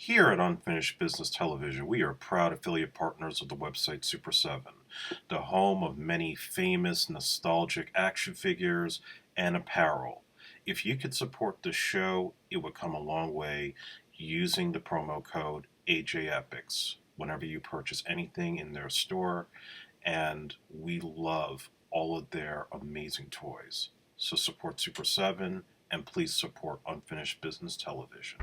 Here at Unfinished Business Television, we are proud affiliate partners of the website Super 7, the home of many famous, nostalgic action figures and apparel. If you could support the show, it would come a long way using the promo code AJEpics whenever you purchase anything in their store, and we love all of their amazing toys. So support Super 7 and please support Unfinished Business Television.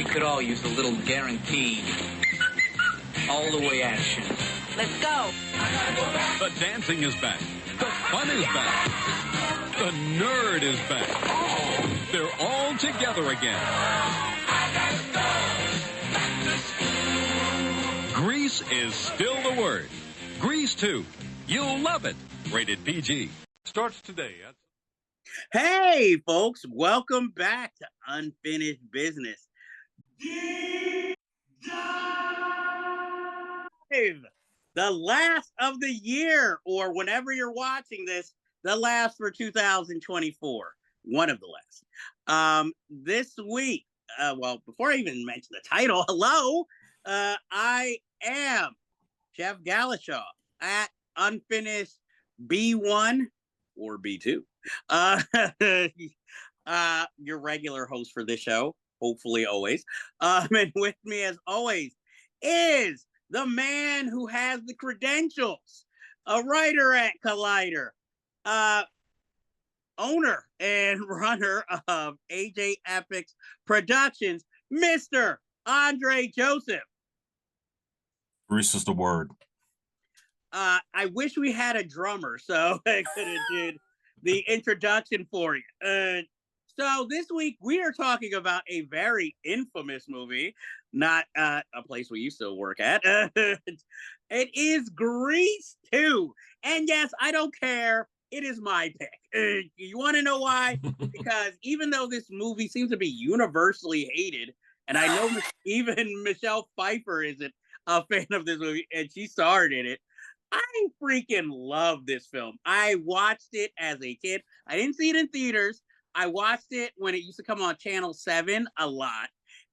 Could all use a little guaranteed all the way action. Let's go. The dancing is back. The fun is back. The nerd is back. They're all together again. Grease is still the word. Grease 2. You'll love it. Rated PG. Starts today. Hey, folks. Welcome back to Unfinished Business. The last of the year, or whenever you're watching this, the last for 2024. One of the last. This week, before I even mention the title, hello, I am Jeff Galashaw at Unfinished B1 or B2. Your regular host for this show. Hopefully always. And with me as always is the man who has the credentials, a writer at Collider, owner and runner of AJEpics Productions, Mr. Andre Joseph. Grease is the word. I wish we had a drummer so I could have did the introduction for you. So this week we are talking about a very infamous movie, not a place we used to work at. It is Grease 2. And yes, I don't care. It is my pick. You want to know why? Because even though this movie seems to be universally hated, and I know even Michelle Pfeiffer isn't a fan of this movie, and she starred in it, I freaking love this film. I watched it as a kid. I didn't see it in theaters. I watched it when it used to come on Channel 7 a lot.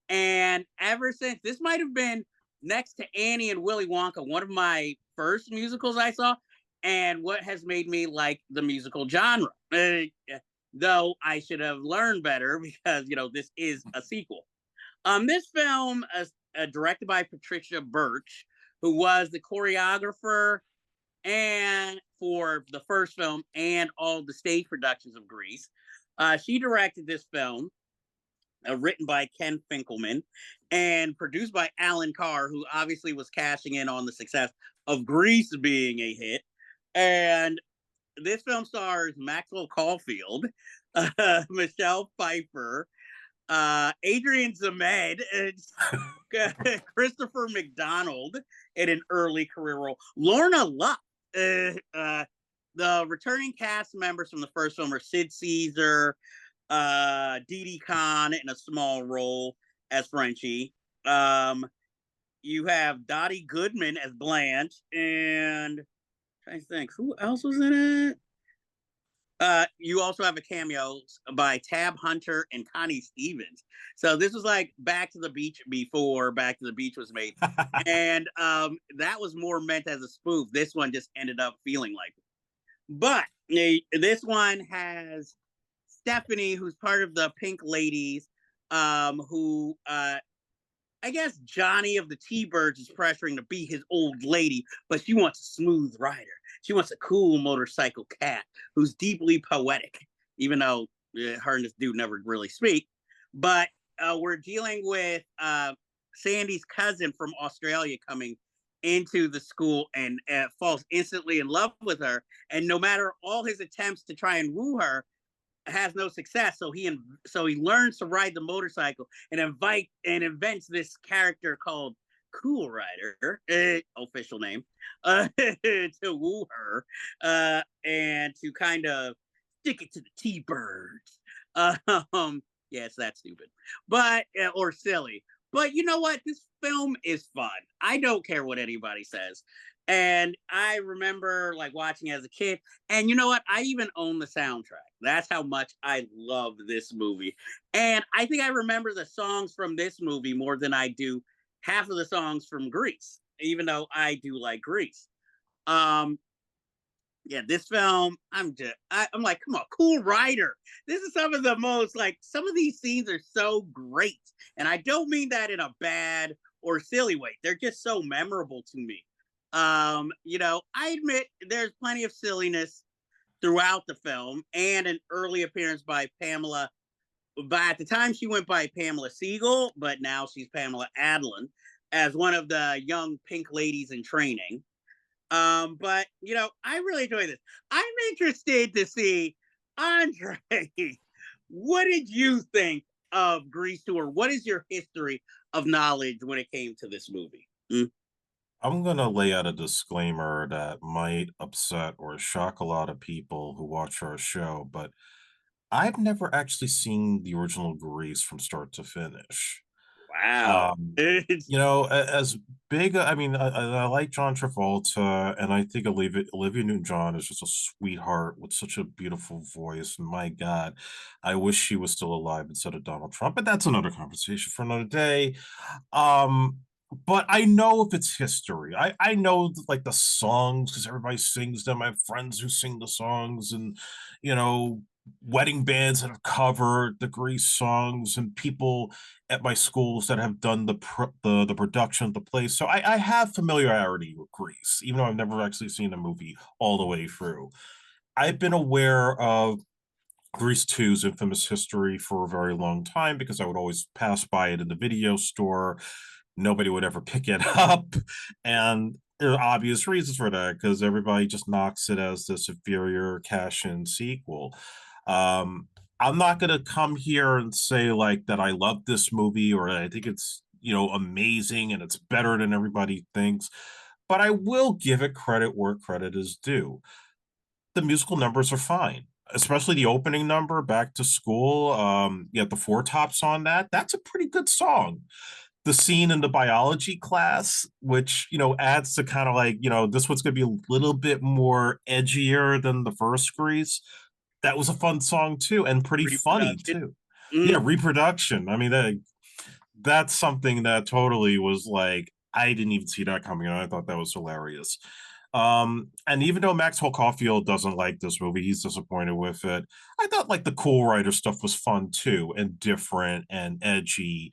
And ever since, this might have been next to Annie and Willy Wonka, one of my first musicals I saw, and what has made me like the musical genre. Though I should have learned better because, this is a sequel. This film is directed by Patricia Birch, who was the choreographer and for the first film and all the stage productions of Grease. She directed this film, written by Ken Finkelman, and produced by Alan Carr, who obviously was cashing in on the success of Grease being a hit. And this film stars Maxwell Caulfield, Michelle Pfeiffer, Adrian Zmed, Christopher McDonald in an early career role, Lorna Luck. The returning cast members from the first film are Sid Caesar, Dee Dee Khan in a small role as Frenchie. You have Dottie Goodman as Blanche, and I'm trying to think who else was in it. You also have a cameo by Tab Hunter and Connie Stevens. So this was like Back to the Beach before Back to the Beach was made. And that was more meant as a spoof. This one just ended up feeling like it. But this one has Stephanie, who's part of the Pink Ladies, who I guess Johnny of the T-Birds is pressuring to be his old lady, but she wants a smooth rider. She wants a cool motorcycle cat who's deeply poetic, even though her and this dude never really speak. But we're dealing with Sandy's cousin from Australia coming into the school and falls instantly in love with her. And no matter all his attempts to try and woo her, has no success. So he learns to ride the motorcycle and invents this character called Cool Rider, official name, to woo her, and to kind of stick it to the T-Birds. Yeah, it's that stupid, but or silly. But you know what? This film is fun. I don't care what anybody says. And I remember like watching as a kid. And you know what? I even own the soundtrack. That's how much I love this movie. And I think I remember the songs from this movie more than I do half of the songs from Grease, even though I do like Grease. Um, yeah, this film, I'm like, come on, Cool Rider. This is some of the most like some of these scenes are so great, and I don't mean that in a bad or silly way. They're just so memorable to me. I admit there's plenty of silliness throughout the film, and an early appearance by Pamela. But at the time, she went by Pamela Siegel, but now she's Pamela Adlon as one of the young pink ladies in training. But I really enjoy this. I'm interested to see Andre. What did you think of Grease Tour? What is your history of knowledge when it came to this movie? I'm going to lay out a disclaimer that might upset or shock a lot of people who watch our show, but I've never actually seen the original Grease from start to finish. Wow. Um, as big, I mean, I like John Travolta, and I think Olivia Newton-John is just a sweetheart with such a beautiful voice. And my God, I wish she was still alive instead of Donald Trump, but that's another conversation for another day. Um, but I know if it's history. I know like the songs because everybody sings them. I have friends who sing the songs, and you know, wedding bands that have covered the Grease songs, and people at my schools that have done the production of the play. So I have familiarity with Grease, even though I've never actually seen the movie all the way through. I've been aware of Grease 2's infamous history for a very long time because I would always pass by it in the video store. Nobody would ever pick it up. And there are obvious reasons for that because everybody just knocks it as this inferior cash in sequel. Um, I'm not going to come here and say like that I love this movie or I think it's, amazing and it's better than everybody thinks, but I will give it credit where credit is due. The musical numbers are fine, especially the opening number, Back to School. You have the Four Tops on that. That's a pretty good song. The scene in the biology class, which, adds to kind of like, this one's going to be a little bit more edgier than the first Grease. That was a fun song too, and pretty funny too. Yeah, Mm. reproduction. I mean, that's something that totally was like, I didn't even see that coming, and I thought that was hilarious. And even though Maxwell Caulfield doesn't like this movie, he's disappointed with it. I thought like the Cool Rider stuff was fun too, and different and edgy.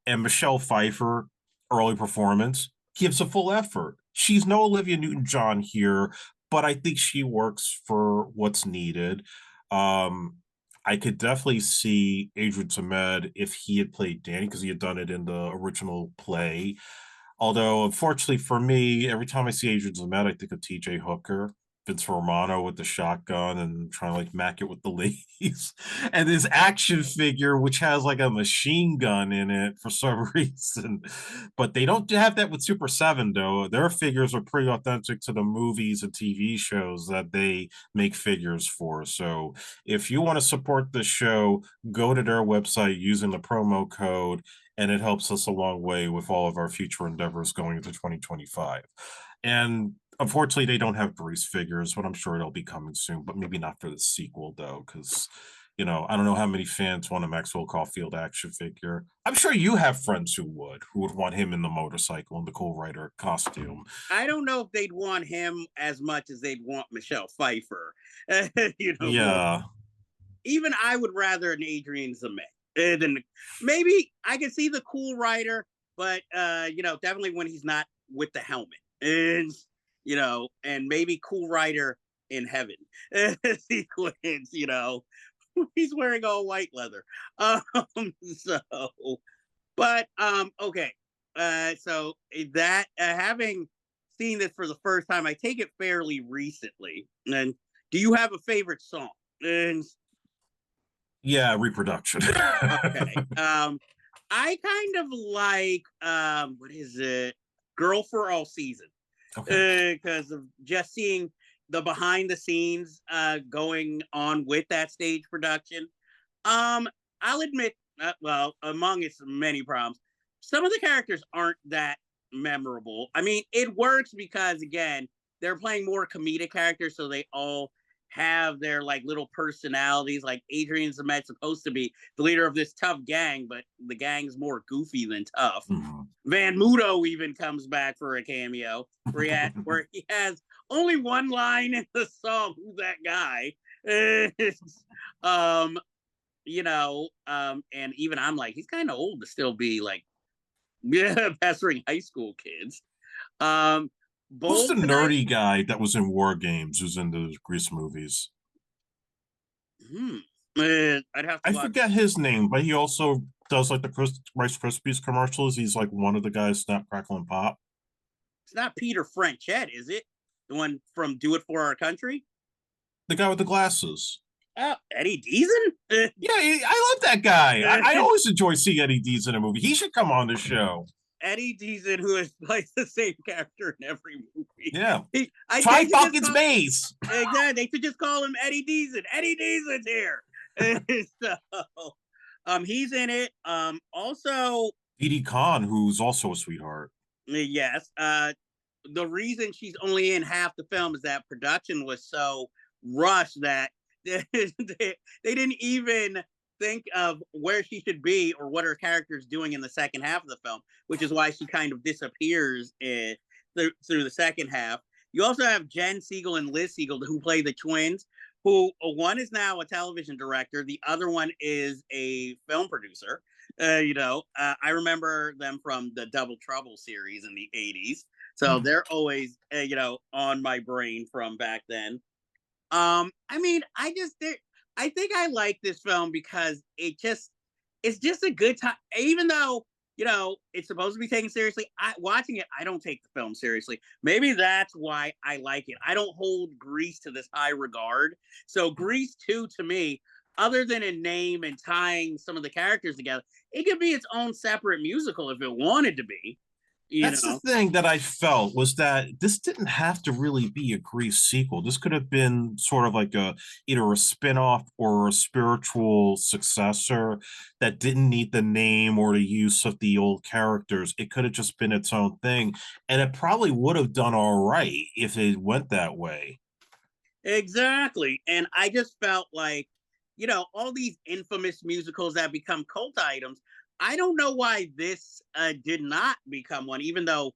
And Michelle Pfeiffer, early performance, gives a full effort. She's no Olivia Newton-John here, but I think she works for what's needed. Um, I could definitely see Adrian Zmed if he had played Danny because he had done it in the original play. Although, unfortunately for me, every time I see Adrian Zmed, I think of TJ Hooker, Vince Romano with the shotgun and trying to like mac it with the ladies. And his action figure, which has like a machine gun in it for some reason. But they don't have that with Super 7, though. Their figures are pretty authentic to the movies and TV shows that they make figures for. So if you want to support the show, go to their website using the promo code and it helps us a long way with all of our future endeavors going into 2025. And unfortunately, they don't have Grease figures, but I'm sure it'll be coming soon, but maybe not for the sequel, though, because, I don't know how many fans want a Maxwell Caulfield action figure. I'm sure you have friends who would want him in the motorcycle and the Cool Rider costume. I don't know if they'd want him as much as they'd want Michelle Pfeiffer. Yeah. Even I would rather an Adrian Zmed. Then maybe I can see the Cool Rider, but definitely when he's not with the helmet, and and maybe Cool Rider in heaven sequence. He's wearing all white leather. So, but okay. So that having seen this for the first time, I take it fairly recently. And do you have a favorite song? And Yeah, reproduction. okay. I kind of like what is it? Girl for All Season. Okay. Because of just seeing the behind the scenes going on with that stage production. Um, I'll admit, well, among its many problems, some of the characters aren't that memorable. I mean, it works because again, they're playing more comedic characters, so they all have their like little personalities. Like Adrian Zemet's supposed to be the leader of this tough gang, but the gang's more goofy than tough. Mhm. Van Muto even comes back for a cameo where he has only one line in the song. Who's that guy? um, and even I'm like, he's kind of old to still be like, yeah, pestering high school kids. Um, Who's the Bold tonight. nerdy guy that was in War Games? Who's in the Grease movies? Hmm. I'd have to I watch. forget his name, but he also does like the Rice Krispies commercials. He's like one of the guys, Snap, Crackle, and Pop. It's not Peter Frenchette, is it? The one from Do It for Our Country? The guy with the glasses. Oh, Eddie Deason? Yeah, I love that guy. I always enjoy seeing Eddie Deeds in a movie. He should come on the show. Eddie Deason, who has played the same character in every movie. Yeah. I Try they should just fucking call- space. Exactly. They should just call him Eddie Deason. Eddie Deason's here. He's in it. Also, Didi Khan, who's also a sweetheart. yes. The reason she's only in half the film is that production was so rushed that they didn't even think of where she should be or what her character's doing in the second half of the film, which is why she kind of disappears through the second half. You also have Jen Siegel and Liz Siegel, who play the twins, who one is now a television director, the other one is a film producer. I remember them from the Double Trouble series in the 80s. So they're always, on my brain from back then. I mean, I think I like this film because it's just a good time. Even though it's supposed to be taken seriously, watching it, I don't take the film seriously. Maybe that's why I like it. I don't hold Grease to this high regard. So Grease 2 to me, other than a name and tying some of the characters together, it could be its own separate musical if it wanted to be. That's the thing that I felt was that this didn't have to really be a Grease sequel. This could have been sort of like either a spin-off or a spiritual successor that didn't need the name or the use of the old characters. It could have just been its own thing, and it probably would have done all right if it went that way. Exactly. And I just felt like, all these infamous musicals that become cult items, I don't know why this did not become one, even though,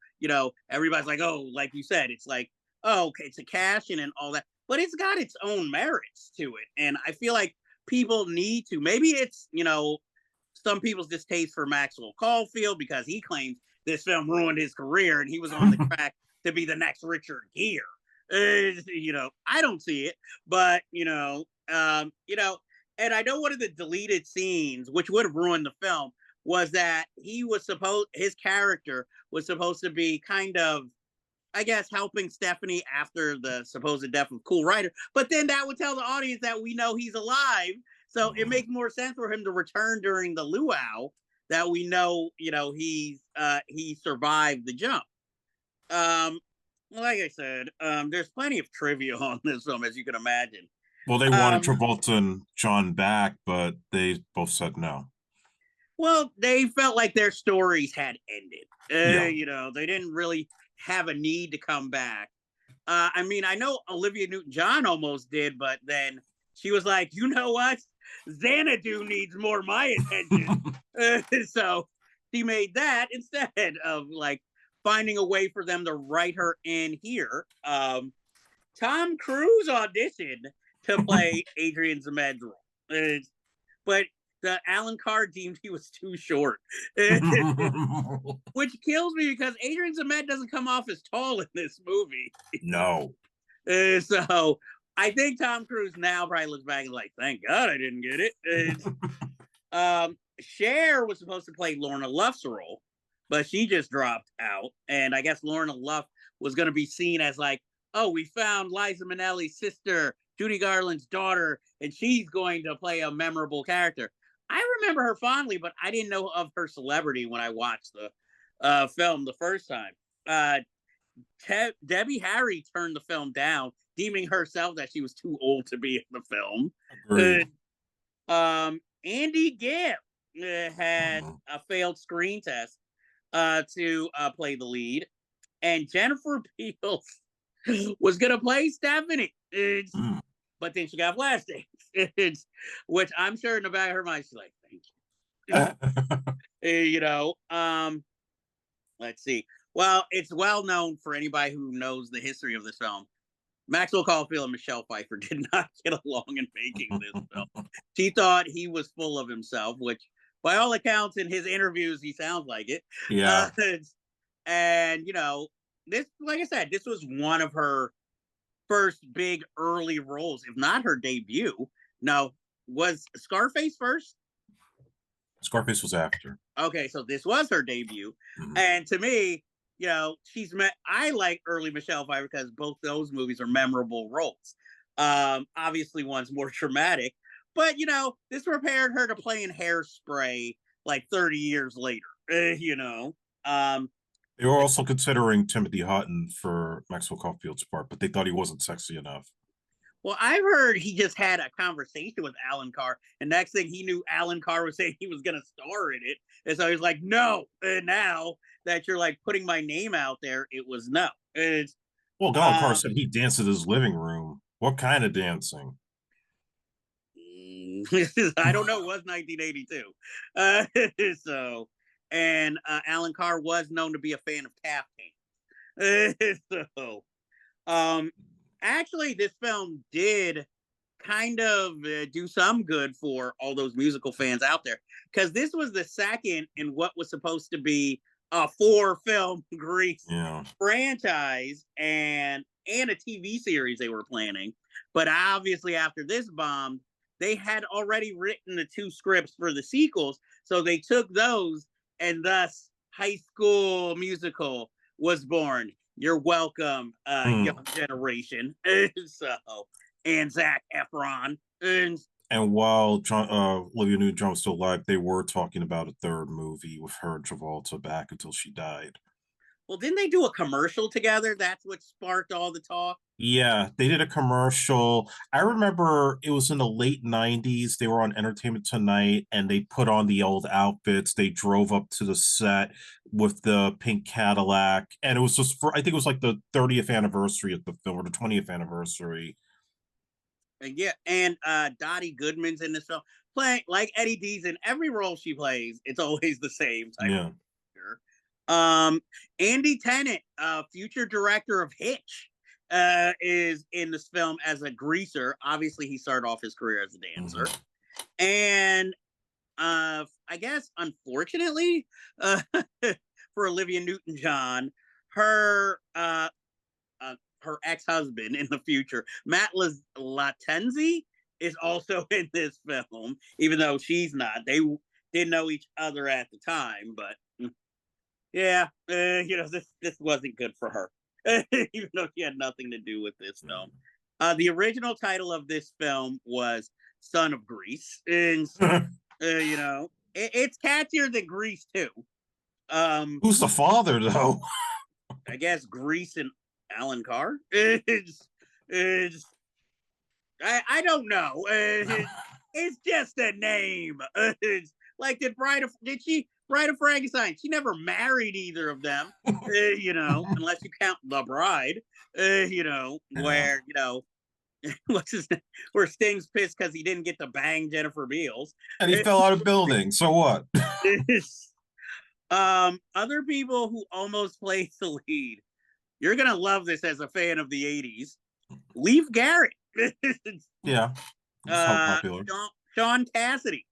everybody's like, oh, like you said, it's like, oh, okay, it's a cash in and all that. But it's got its own merits to it. And I feel like people need to, maybe it's, some people's distaste for Maxwell Caulfield because he claims this film ruined his career and he was on the track to be the next Richard Gere. I don't see it, but and I know one of the deleted scenes, which would have ruined the film, was that his character was supposed to be kind of, I guess, helping Stephanie after the supposed death of Cool Rider. But then that would tell the audience that we know he's alive. So it makes more sense for him to return during the luau that we know, he survived the jump. Like I said, there's plenty of trivia on this film, as you can imagine. Well, they wanted Travolta and John back, but they both said no. Well, they felt like their stories had ended. Yeah. They didn't really have a need to come back. I mean, I know Olivia Newton-John almost did, but then she was like, you know what? Xanadu needs more of my attention. So she made that instead of like finding a way for them to write her in here. Tom Cruise auditioned to play Adrian Zemet's role. But the Alan Carr deemed he was too short, which kills me because Adrian Zemet doesn't come off as tall in this movie. No. So I think Tom Cruise now probably looks back and like, thank God I didn't get it. Cher was supposed to play Lorna Luft's role, but she just dropped out. And I guess Lorna Luft was going to be seen as like, oh, we found Liza Minnelli's sister, Judy Garland's daughter, and she's going to play a memorable character. I remember her fondly, but I didn't know of her celebrity when I watched the film the first time. Uh, Debbie Harry turned the film down, deeming herself that she was too old to be in the film. Agreed. Andy Gibb had Mhm. a failed screen test to play the lead, and Jennifer Beals was gonna play Stephanie, Mm. but then she got Flashdance, which I'm sure in the back of her mind she's like, "Thank you." You know, let's see. Well, it's well known for anybody who knows the history of this film. Maxwell Caulfield and Michelle Pfeiffer did not get along in making this film. She thought he was full of himself, which, by all accounts, in his interviews, he sounds like it. Yeah. And you know, this, like I said, this was one of her first big early roles, if not her debut. No, was Scarface first? Scarface was after. Okay, so this was her debut, Mhm. and to me, you know, she's met. I like early Michelle Pfeiffer because both those movies are memorable roles. Obviously, one's more traumatic, but you know, this prepared her to play in Hairspray like 30 years later. You know, They were also considering Timothy Hutton for Maxwell Caulfield's part, but they thought he wasn't sexy enough. well, I've heard he just had a conversation with Alan Carr, and next thing he knew, Alan Carr was saying he was going to star in it, and so he's like, "No." And now that you're like putting my name out there, it was no. It's Well, Alan Carr uh, said he danced in his living room. What kind of dancing? I don't know. It was 1982, so and Alan Carr was known to be a fan of tap dance. So, um, actually, this film did kind of do some good for all those musical fans out there because this was the second in what was supposed to be a four-film Grease Yeah. franchise and a TV series they were planning. But obviously, after this bombed, they had already written the two scripts for the sequels, so they took those, and thus High School Musical was born. You're welcome, young generation. So, and Zach Efron. And while Olivia Newton-John was still alive, they were talking about a third movie with her and Travolta back until she died. Well, didn't they do a commercial together? That's what sparked all the talk. Yeah, they did a commercial. I remember it was in the late 90s. They were on Entertainment Tonight and they put on the old outfits. They drove up to the set with the pink Cadillac. And it was just for, I think it was like the 30th anniversary of the film or the 20th anniversary. And yeah, and Dottie Goodman's in this film playing like Eddie D's in every role she plays. It's always the same type. Yeah. Of character. Andy Tennant, future director of Hitch, is in this film as a greaser. Obviously, he started off his career as a dancer, and I guess unfortunately for Olivia Newton-John, her her ex-husband in the future, Matt Lattenzi, is also in this film, even though she's not. They didn't know each other at the time, but yeah, you know, this wasn't good for her, even though she had nothing to do with this film. The original title of this film was Son of Grease, and you know, it's catchier than Grease too. Who's the father, though? I guess Grease and Alan Carr. I don't know. It's just a name. Like did Bride of Frankenstein? She never married either of them. You know, unless you count The Bride. You know, where you know what's his name? Where Sting's pissed because he didn't get to bang Jennifer Beals. And he fell out of building. So what? Other people who almost played the lead. You're gonna love this as a fan of the '80s. Leif Garrett. Yeah. Popular. Sean Cassidy.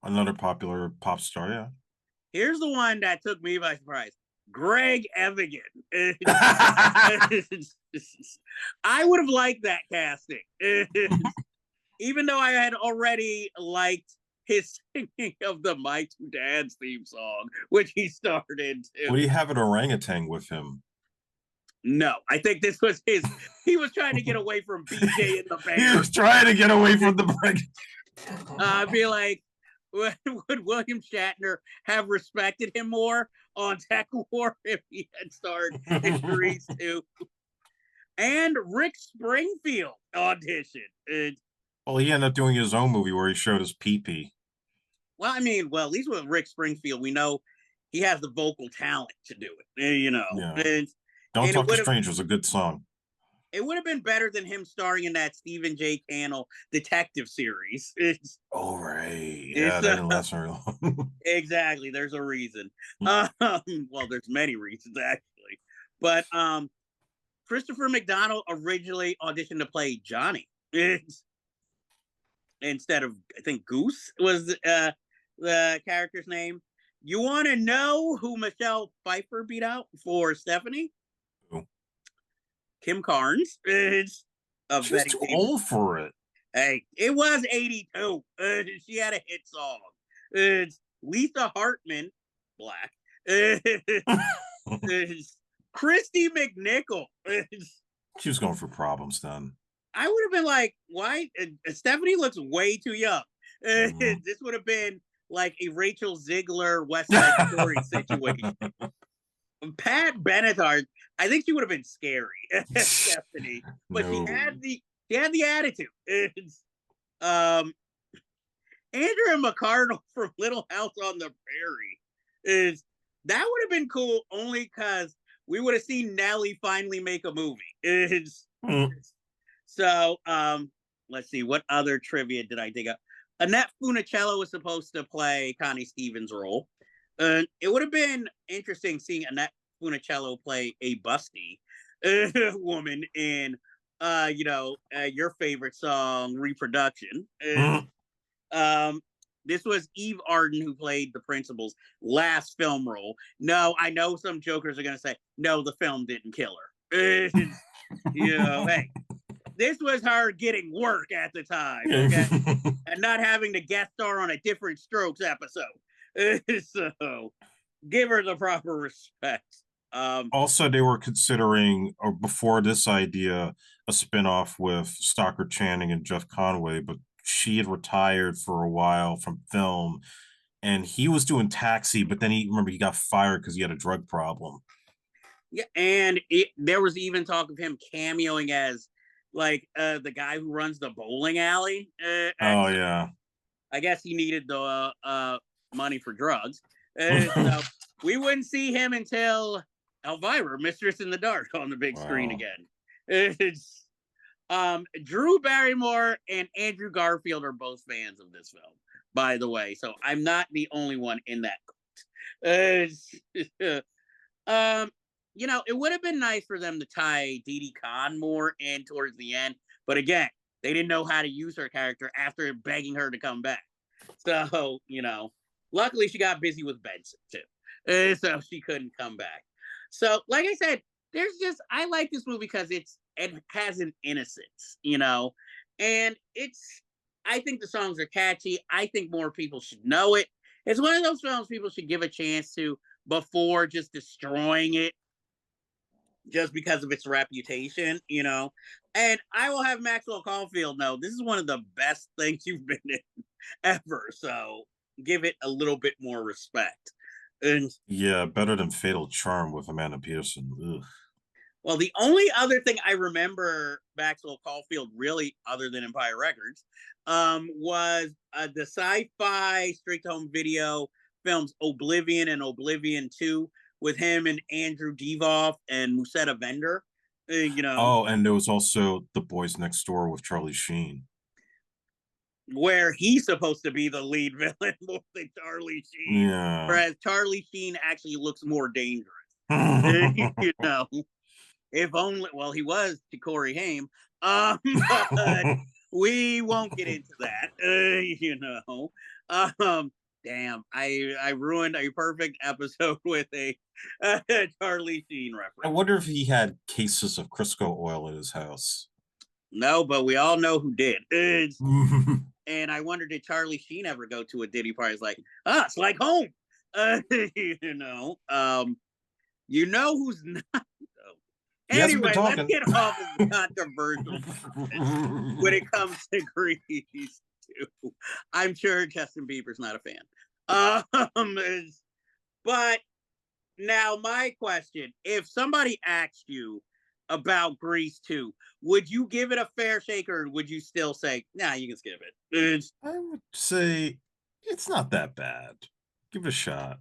Another popular pop star, yeah. Here's the one that took me by surprise. Greg Evigan. I would have liked that casting. Even though I had already liked his singing of the My Two Dads theme song, which he starred in too. Would he have an orangutan with him? No, I think this was his. He was trying to get away from BJ in the band. He was trying to get away from the break. I'd be like, would William Shatner have respected him more on Tech War if he had starred in Grease 2? And Rick Springfield auditioned. Well, he ended up doing his own movie where he showed his pee-pee. Well, I mean, at least with Rick Springfield, we know he has the vocal talent to do it. You know, Yeah. and Don't Talk to would've- Strangers, a good song. it would have been better than him starring in that Stephen J. Cannell detective series. Oh, right. Yeah, that didn't last very long. Exactly. There's a reason. Well, there's many reasons actually, but Christopher McDonald originally auditioned to play Johnny instead of, I think, Goose was the character's name. You want to know who Michelle Pfeiffer beat out for Stephanie? Who? Kim Carnes. She's too old for it. Hey, it was 82. She had a hit song. Lisa Hartman, black. Christy McNichol. She was going through problems then. I would have been like, why? Stephanie looks way too young. This would have been like a Rachel Ziegler West Side Story situation. Pat Benatar, I think she would have been scary, Stephanie, but No. she had the attitude. Andrea McCardle from Little House on the Prairie that would have been cool only because we would have seen Nelly finally make a movie. So let's see, what other trivia did I dig up? Annette Funicello was supposed to play Connie Stevens' role. It would have been interesting seeing Annette Funicello play a busty woman in your favorite song, Reproduction. This was Eve Arden who played the principal's last film role. No, I know some jokers are going to say, no, the film didn't kill her. Hey, this was her getting work at the time, okay? And not having to guest star on a Different Strokes episode. So give her the proper respect. Also, they were considering, or before this idea, a spinoff with Stockard Channing and Jeff Conway, but she had retired for a while from film, and he was doing Taxi, but then he got fired because he had a drug problem. Yeah, and there was even talk of him cameoing as like the guy who runs the bowling alley. Yeah. I guess he needed the money for drugs. So we wouldn't see him until Elvira, Mistress in the Dark, on the big screen again. Drew Barrymore and Andrew Garfield are both fans of this film, by the way. So I'm not the only one in that cult. It would have been nice for them to tie Didi Khan more in towards the end. But again, they didn't know how to use her character after begging her to come back. So, luckily she got busy with Benson too. So she couldn't come back. So, like I said, I like this movie because it has an innocence, and I think the songs are catchy. I think more people should know it. It's one of those films people should give a chance to before just destroying it just because of its reputation, And I will have Maxwell Caulfield know this is one of the best things you've been in ever. So give it a little bit more respect. And yeah, better than Fatal Charm with Amanda Peterson. Ugh. Well, the only other thing I remember Maxwell Caulfield really, other than Empire Records, was the sci-fi straight-to-home video films Oblivion and Oblivion 2 with him and Andrew Divoff and Musetta Bender. Oh, and there was also The Boys Next Door with Charlie Sheen, where he's supposed to be the lead villain more than Charlie Sheen. Yeah. Whereas Charlie Sheen actually looks more dangerous. If only, well, he was to Corey Haim. But we won't get into that. Damn, I ruined a perfect episode with a Charlie Sheen reference. I wonder if he had cases of Crisco oil in his house. No, but we all know who did. And I wonder, did Charlie Sheen ever go to a Diddy party? It's like, it's like home. Who's not. Anyway, let's get off of the controversial when it comes to Grease. too. I'm sure Justin Bieber's not a fan. But now my question: if somebody asked you about Grease 2, would you give it a fair shake, or would you still say, "Nah, you can skip it"? I would say it's not that bad. Give it a shot.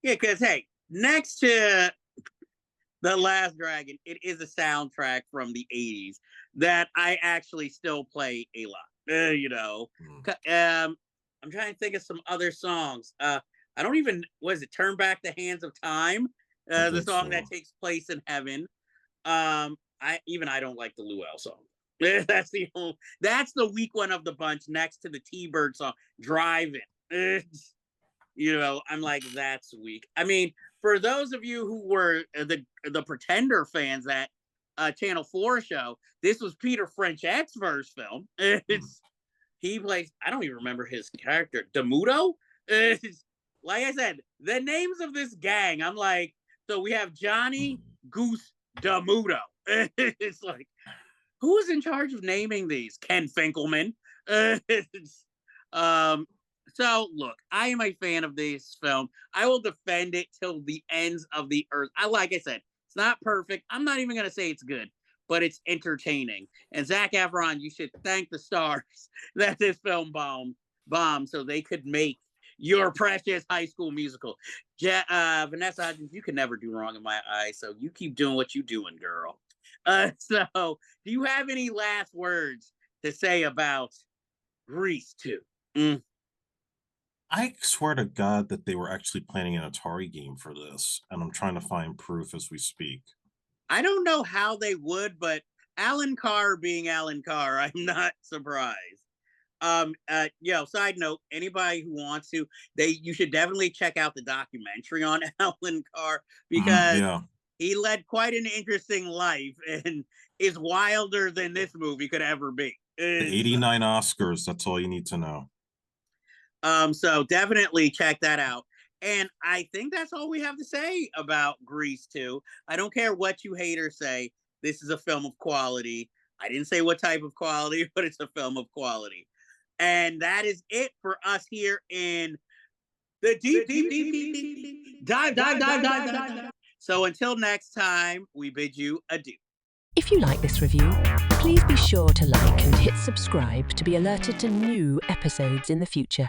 Yeah, because hey, next to The Last Dragon, it is a soundtrack from the 80s that I actually still play a lot. Mm. I'm trying to think of some other songs. I don't even, was it Turn Back the Hands of Time? I The think song that so. takes place in heaven. I don't like the Luau song. That's the weak one of the bunch next to the T-Bird song, Driving. I'm like, that's weak. I mean, for those of you who were the Pretender fans at Channel 4 show, this was Peter French X's first film. He plays, I don't even remember his character, Demuto. Like I said, the names of this gang, I'm like, so we have Johnny Goose Demuto. It's like, who's in charge of naming these? Ken Finkelman. So look, I am a fan of this film. I will defend it till the ends of the earth. Like I said, it's not perfect. I'm not even gonna say it's good, but it's entertaining. And Zac Efron, you should thank the stars that this film bombed so they could make your precious High School Musical. Vanessa Hudgens, you can never do wrong in my eyes, so you keep doing what you're doing, girl. So do you have any last words to say about Grease 2? I swear to God that they were actually planning an Atari game for this, and I'm trying to find proof as we speak. I don't know how they would, but Alan Carr being Alan Carr, I'm not surprised. Side note, anybody who wants to, you should definitely check out the documentary on Alan Carr, because Yeah, he led quite an interesting life and is wilder than this movie could ever be. the 89 Oscars, that's all you need to know. So definitely check that out. And I think that's all we have to say about Grease 2. I don't care what you haters say. This is a film of quality. I didn't say what type of quality, but it's a film of quality. And that is it for us here in the deep dive. So until next time, we bid you adieu. If you like this review, please be sure to like and hit subscribe to be alerted to new episodes in the future.